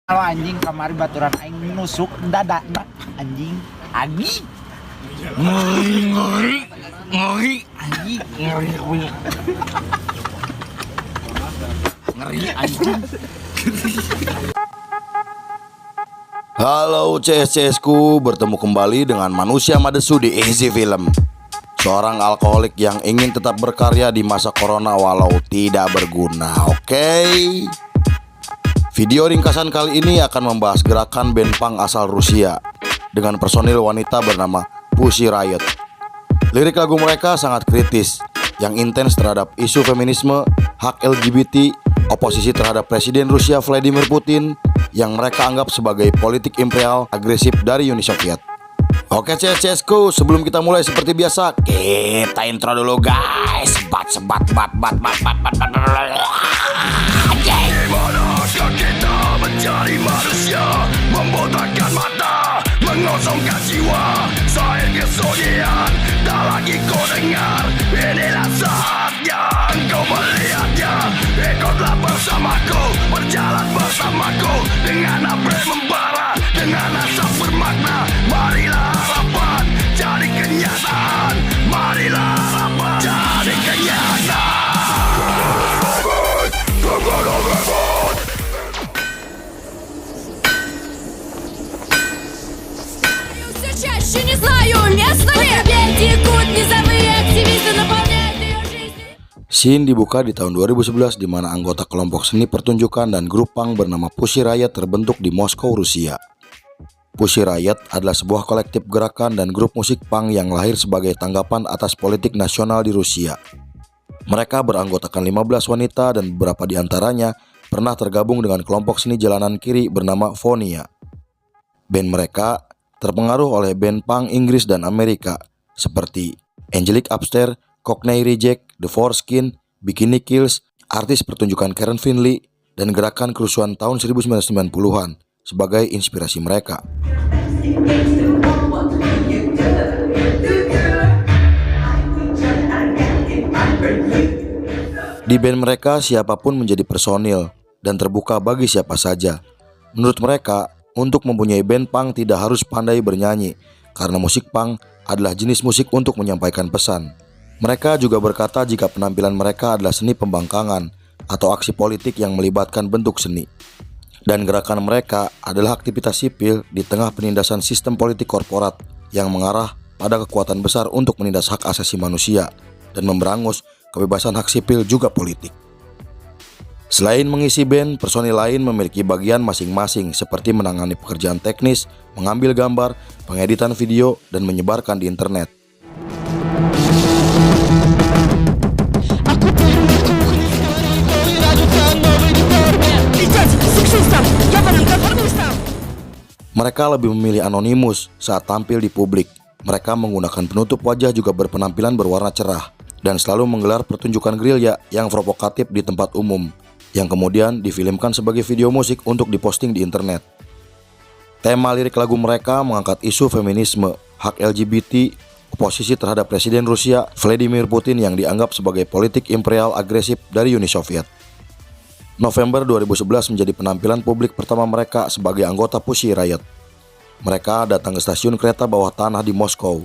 Kalau anjing kamari baturan aing nusuk dadadak anjing. Agi. Ngeri anjing. Ngeri anjing. Halo CS-CS ku, bertemu kembali dengan manusia Madesu di Easy Film. Seorang alkoholik yang ingin tetap berkarya di masa corona walau tidak berguna, oke? Video ringkasan kali ini akan membahas gerakan band punk asal Rusia dengan personil wanita bernama Pussy Riot. Lirik lagu mereka sangat kritis, yang intens terhadap isu feminisme, hak LGBT, oposisi terhadap Presiden Rusia Vladimir Putin yang mereka anggap sebagai politik imperial agresif dari Uni Soviet. Oke CS-CS-ku, sebelum kita mulai seperti biasa, kita intro dulu guys. Gimanakah kita mencari manusia, membotakkan mata, mengosongkan jiwa, saya kesunyian, tak lagi kau dengar. Inilah saatnya engkau melihatnya. Ikutlah bersamaku, berjalan bersamaku, dengan apa yang membara, dengan asap bermakna. Marilah harapan jadi kenyataan, marilah harapan jadi kenyataan. Все чаще не знаю места ли. Текут низовые активисты, наполняют ее жизнь. Scene dibuka di tahun 2011 di mana anggota kelompok seni pertunjukan dan grup punk bernama Pussy Riot terbentuk di Moskow, Rusia. Pussy Riot adalah sebuah kolektif gerakan dan grup musik punk yang lahir sebagai tanggapan atas politik nasional di Rusia. Mereka beranggotakan 15 wanita dan beberapa di antaranya pernah tergabung dengan kelompok seni jalanan kiri bernama Fonia. Band mereka terpengaruh oleh band punk Inggris dan Amerika seperti Angelic Upstairs, Cockney Reject, The Foreskin, Bikini Kills, artis pertunjukan Karen Finley, dan gerakan kerusuhan tahun 1990-an sebagai inspirasi mereka. Di band mereka siapapun menjadi personil dan terbuka bagi siapa saja. Menurut mereka, untuk mempunyai band punk tidak harus pandai bernyanyi, karena musik punk adalah jenis musik untuk menyampaikan pesan. Mereka juga berkata jika penampilan mereka adalah seni pembangkangan atau aksi politik yang melibatkan bentuk seni. Dan gerakan mereka adalah aktivitas sipil di tengah penindasan sistem politik korporat yang mengarah pada kekuatan besar untuk menindas hak asasi manusia dan memberangus kebebasan hak sipil juga politik. Selain mengisi band, personil lain memiliki bagian masing-masing seperti menangani pekerjaan teknis, mengambil gambar, pengeditan video, dan menyebarkan di internet. Mereka lebih memilih anonimus saat tampil di publik. Mereka menggunakan penutup wajah juga berpenampilan berwarna cerah dan selalu menggelar pertunjukan gerilya yang provokatif di tempat umum, yang kemudian difilmkan sebagai video musik untuk diposting di internet. Tema lirik lagu mereka mengangkat isu feminisme, hak LGBT, oposisi terhadap Presiden Rusia Vladimir Putin yang dianggap sebagai politik imperial agresif dari Uni Soviet. November 2011 menjadi penampilan publik pertama mereka sebagai anggota Pussy Riot. Mereka datang ke stasiun kereta bawah tanah di Moskow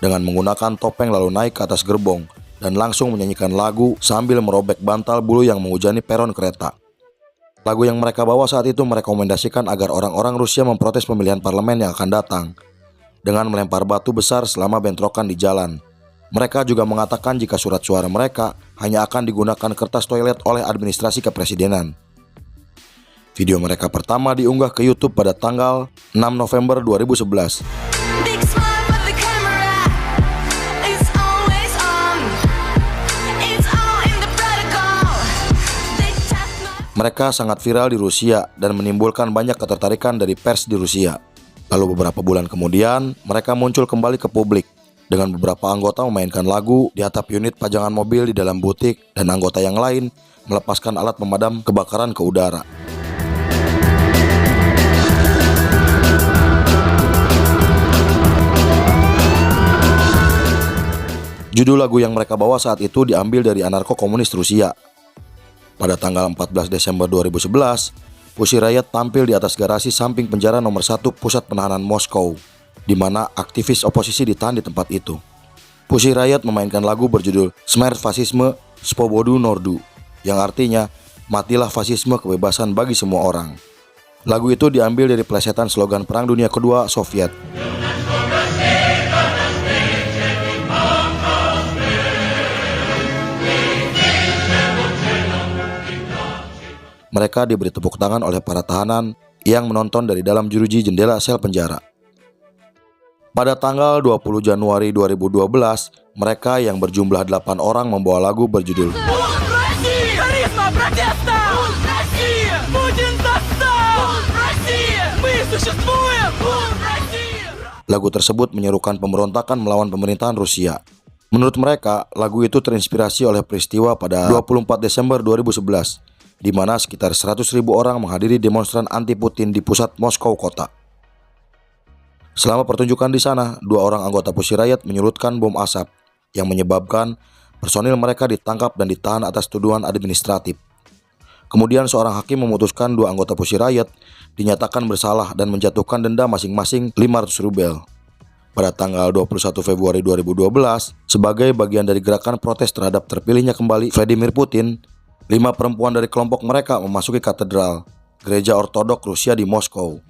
dengan menggunakan topeng lalu naik ke atas gerbong dan langsung menyanyikan lagu sambil merobek bantal bulu yang menghujani peron kereta. Lagu yang mereka bawa saat itu merekomendasikan agar orang-orang Rusia memprotes pemilihan parlemen yang akan datang dengan melempar batu besar selama bentrokan di jalan. Mereka juga mengatakan jika surat suara mereka hanya akan digunakan kertas toilet oleh administrasi kepresidenan. Video mereka pertama diunggah ke YouTube pada tanggal 6 November 2011. Big smile for the camera. It's always on. It's all in the protocol. They tap my... Mereka sangat viral di Rusia dan menimbulkan banyak ketertarikan dari pers di Rusia. Lalu beberapa bulan kemudian, mereka muncul kembali ke publik dengan beberapa anggota memainkan lagu di atap unit pajangan mobil di dalam butik dan anggota yang lain melepaskan alat pemadam kebakaran ke udara. Judul lagu yang mereka bawa saat itu diambil dari anarko-komunis Rusia. Pada tanggal 14 Desember 2011, Pussy Riot tampil di atas garasi samping penjara nomor 1 pusat penahanan Moskow, di mana aktivis oposisi ditahan di tempat itu. Pussy Riot memainkan lagu berjudul Smert Fascisme Svobodu Nordu, yang artinya matilah fasisme, kebebasan bagi semua orang. Lagu itu diambil dari plesetan slogan Perang Dunia Kedua Soviet. Mereka diberi tepuk tangan oleh para tahanan yang menonton dari dalam jeruji jendela sel penjara. Pada tanggal 20 Januari 2012, mereka yang berjumlah 8 orang membawa lagu berjudul Lagu tersebut menyerukan pemberontakan melawan pemerintahan Rusia. Menurut mereka, lagu itu terinspirasi oleh peristiwa pada 24 Desember 2011, di mana sekitar 100.000 orang menghadiri demonstran anti-Putin di pusat Moskow kota. Selama pertunjukan di sana, 2 orang anggota Pussy Riot menyulutkan bom asap yang menyebabkan personil mereka ditangkap dan ditahan atas tuduhan administratif. Kemudian seorang hakim memutuskan 2 anggota Pussy Riot dinyatakan bersalah dan menjatuhkan denda masing-masing 500 rubel. Pada tanggal 21 Februari 2012, sebagai bagian dari gerakan protes terhadap terpilihnya kembali Vladimir Putin, 5 perempuan dari kelompok mereka memasuki katedral, gereja ortodok Rusia di Moskow.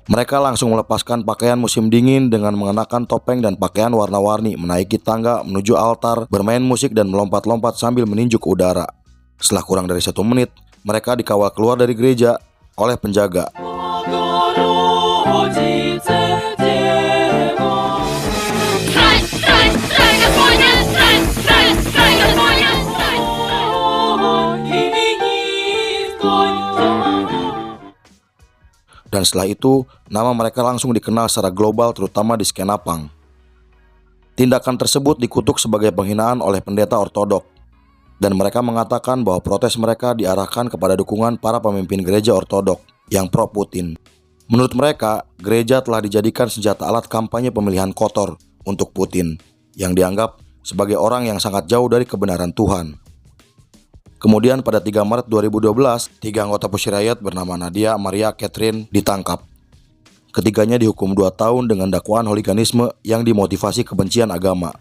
Mereka langsung melepaskan pakaian musim dingin dengan mengenakan topeng dan pakaian warna-warni, menaiki tangga menuju altar, bermain musik dan melompat-lompat sambil meninju ke udara. Setelah kurang dari 1 menit, mereka dikawal keluar dari gereja oleh penjaga. Dan setelah itu, nama mereka langsung dikenal secara global terutama di skena punk. Tindakan tersebut dikutuk sebagai penghinaan oleh pendeta ortodok, dan mereka mengatakan bahwa protes mereka diarahkan kepada dukungan para pemimpin gereja ortodok yang pro-Putin. Menurut mereka, gereja telah dijadikan senjata alat kampanye pemilihan kotor untuk Putin, yang dianggap sebagai orang yang sangat jauh dari kebenaran Tuhan. Kemudian pada 3 Maret 2012, 3 anggota Pussy Riot bernama Nadia, Maria, Catherine ditangkap. Ketiganya dihukum 2 tahun dengan dakwaan hooliganisme yang dimotivasi kebencian agama.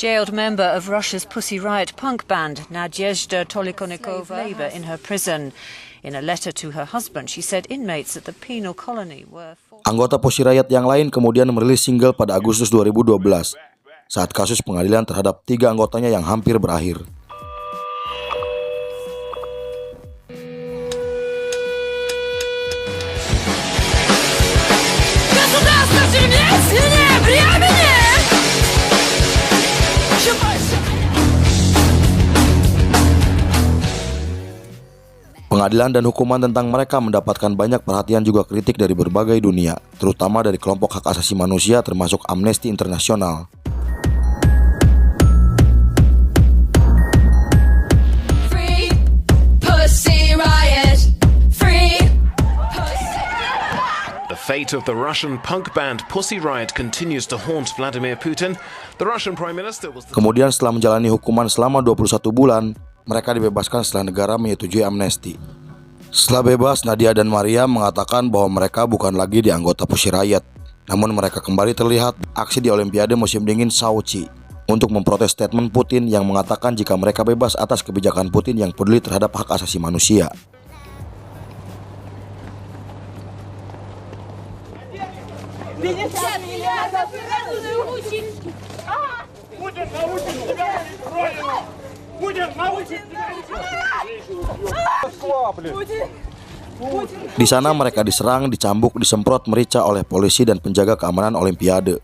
Jailed member of Russia's Pussy Riot punk band, Nadezhda Tolikonikova, labor in her prison. In a letter to her husband, she said inmates at the penal colony were... Anggota Pussy Riot yang lain kemudian merilis single pada Agustus 2012, saat kasus pengadilan terhadap 3 anggotanya yang hampir berakhir. Pengadilan dan hukuman tentang mereka mendapatkan banyak perhatian juga kritik dari berbagai dunia, terutama dari kelompok hak asasi manusia termasuk Amnesty International. Free Pussy Riot. Free Pussy. The fate of the Russian punk band Pussy Riot continues to haunt Vladimir Putin. The Russian Prime Minister was... Kemudian setelah menjalani hukuman selama 21 bulan, mereka dibebaskan setelah negara menyetujui amnesti. Setelah bebas, Nadia dan Maria mengatakan bahwa mereka bukan lagi di anggota Pussy Riot. Namun mereka kembali terlihat aksi di Olimpiade musim dingin Sochi untuk memprotes statement Putin yang mengatakan jika mereka bebas atas kebijakan Putin yang peduli terhadap hak asasi manusia. Di sana mereka diserang, dicambuk, disemprot merica oleh polisi dan penjaga keamanan Olimpiade.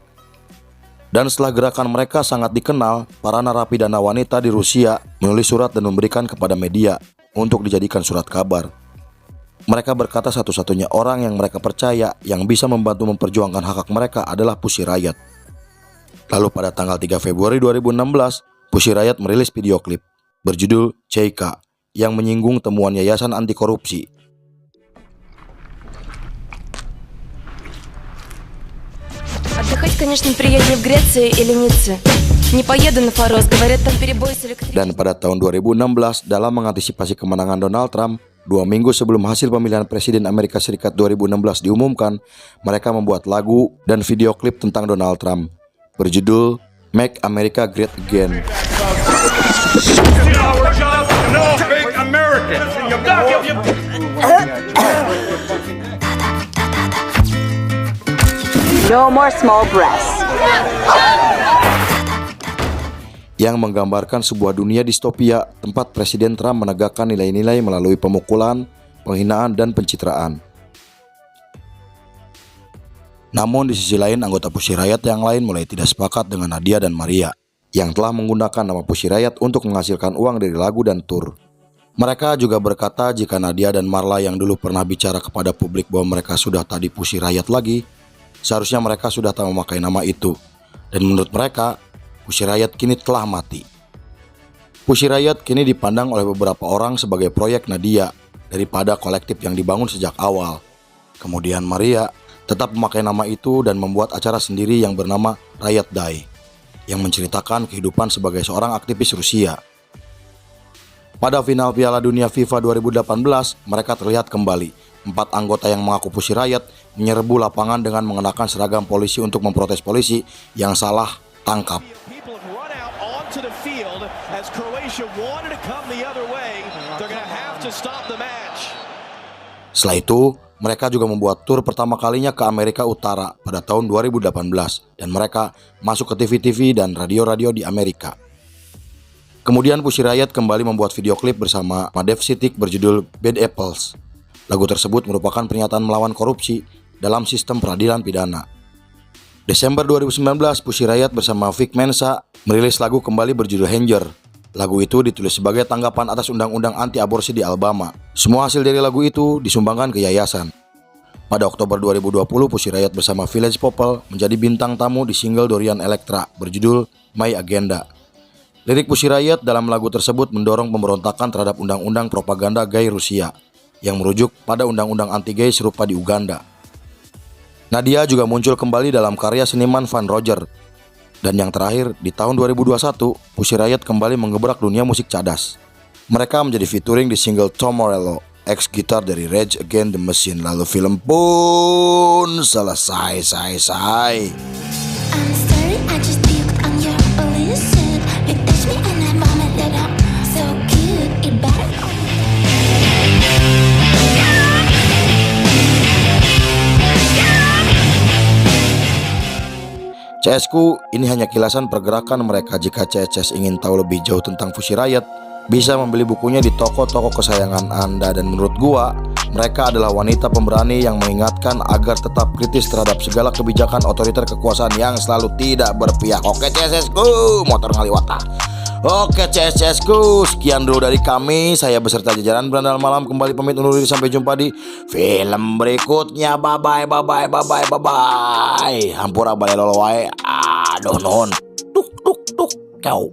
Dan setelah gerakan mereka sangat dikenal, para narapidana wanita di Rusia menulis surat dan memberikan kepada media untuk dijadikan surat kabar. Mereka berkata satu-satunya orang yang mereka percaya yang bisa membantu memperjuangkan hak mereka adalah Pussy Riot. Lalu pada tanggal 3 Februari 2016, Pussy Riot merilis video klip berjudul Cheika yang menyinggung temuan Yayasan Anti Korupsi. Отдыхать, конечно, приятнее в Греции или Ницце. Не поеду на Форос, говорят, там перебой с электричеством. Dan pada tahun 2016, dalam mengantisipasi kemenangan Donald Trump, 2 minggu sebelum hasil pemilihan Presiden Amerika Serikat 2016 diumumkan, mereka membuat lagu dan video klip tentang Donald Trump berjudul Make America Great Again. No more small breasts. Yang menggambarkan sebuah dunia distopia tempat Presiden Trump menegakkan nilai-nilai melalui pemukulan, penghinaan, dan pencitraan. Namun di sisi lain, anggota Pussy Riot yang lain mulai tidak sepakat dengan Nadia dan Maria yang telah menggunakan nama Pussy Riot untuk menghasilkan uang dari lagu dan tur. Mereka juga berkata jika Nadia dan Marla yang dulu pernah bicara kepada publik bahwa mereka sudah tak di Pussy Riot lagi, seharusnya mereka sudah tak memakai nama itu. Dan menurut mereka, Pussy Riot kini telah mati. Pussy Riot kini dipandang oleh beberapa orang sebagai proyek Nadia daripada kolektif yang dibangun sejak awal. Kemudian Maria tetap memakai nama itu dan membuat acara sendiri yang bernama Riot Die, yang menceritakan kehidupan sebagai seorang aktivis Rusia. Pada final Piala Dunia FIFA 2018, mereka terlihat kembali. 4 anggota yang mengaku Pussy Riot menyerbu lapangan dengan mengenakan seragam polisi untuk memprotes polisi yang salah tangkap. To the field as Croatia wanted to come the other way. They're going to have to stop the match. Setelah itu, mereka juga membuat tur pertama kalinya ke Amerika Utara pada tahun 2018 dan mereka masuk ke TV-TV dan radio-radio di Amerika. Kemudian Pussy Riot kembali membuat video klip bersama Madev Sitik berjudul Bad Apples. Lagu tersebut merupakan pernyataan melawan korupsi dalam sistem peradilan pidana. Desember 2019, Pussy Riot bersama Vic Mensa merilis lagu kembali berjudul Hanger. Lagu itu ditulis sebagai tanggapan atas undang-undang anti-aborsi di Alabama. Semua hasil dari lagu itu disumbangkan ke yayasan. Pada Oktober 2020, Pussy Riot bersama Village People menjadi bintang tamu di single Dorian Electra berjudul My Agenda. Lirik Pussy Riot dalam lagu tersebut mendorong pemberontakan terhadap undang-undang propaganda gay Rusia yang merujuk pada undang-undang anti-gay serupa di Uganda. Nadia juga muncul kembali dalam karya seniman Van Roger. Dan yang terakhir, di tahun 2021, Pussy Riot kembali menggebrak dunia musik cadas. Mereka menjadi featuring di single Tom Morello, ex-gitar dari Rage Against the Machine. Lalu film pun selesai. I'm sorry, I just puked on your illusion. You touch me and I vomited up. So cute, it better. CSku, ini hanya kilasan pergerakan mereka. Jika CSS ingin tahu lebih jauh tentang Pussy Riot, bisa membeli bukunya di toko-toko kesayangan Anda. Dan menurut gua, mereka adalah wanita pemberani yang mengingatkan agar tetap kritis terhadap segala kebijakan otoriter kekuasaan yang selalu tidak berpihak. Oke CSSku, motor ngaliwata. Oke CSSku, sekian dulu dari kami. Saya beserta jajaran Berandal Malam kembali pamit undur diri. Sampai jumpa di film berikutnya. Bye bye. Hampura balik lolo wae. Aduh non. Tuk kau.